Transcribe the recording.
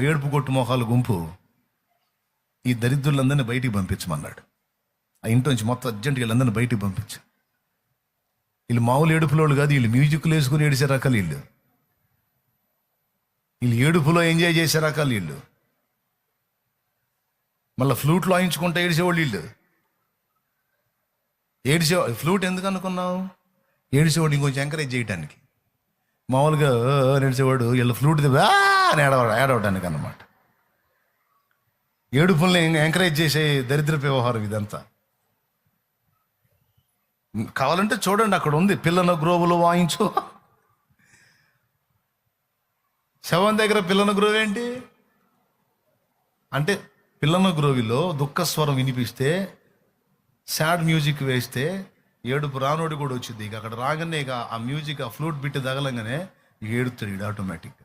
ఏడుపు కొట్టు మొహాలు గుంపు ఈ దరిద్రులందరినీ బయటికి పంపించమన్నాడు. ఆ ఇంట్లోంచి మొత్తం అర్జెంట్గా వీళ్ళందరినీ బయటికి పంపించు. వీళ్ళు మామూలు ఏడుపులోళ్ళు కాదు, వీళ్ళు మ్యూజిక్లు వేసుకుని ఏడిసే రకాలు వీళ్ళు ఏడుపులో ఎంజాయ్ చేసే రకాలు వీళ్ళు. మళ్ళీ ఫ్లూట్లో వాయించుకుంటా ఏడిసేవాళ్ళు వీళ్ళు. ఫ్లూట్ ఎందుకు అనుకున్నావు? ఏడిసేవాడు ఇంకొంచెం ఎంకరేజ్ చేయడానికి. మామూలుగా నడిచేవాడు వీళ్ళ ఫ్లూట్ అని ఏడవడానికి అన్నమాట. ఏడుపుల్ని ఎంకరేజ్ చేసే దరిద్రపు వ్యవహారం ఇదంతా. కావాలంటే చూడండి, అక్కడ ఉంది పిల్లన గ్రోవులు వాయించు. శవం దగ్గర పిల్లన గ్రోవ్ ఏంటి అంటే, పిల్లన గ్రోవిలో దుఃఖస్వరం వినిపిస్తే, సాడ్ మ్యూజిక్ వేస్తే ఏడుపు రానోడి కూడా వచ్చింది. ఇక అక్కడ రాగానే ఇక ఆ మ్యూజిక్, ఆ ఫ్లూట్ బిట్ తగలంగానే ఏడుతాడు ఆటోమేటిక్.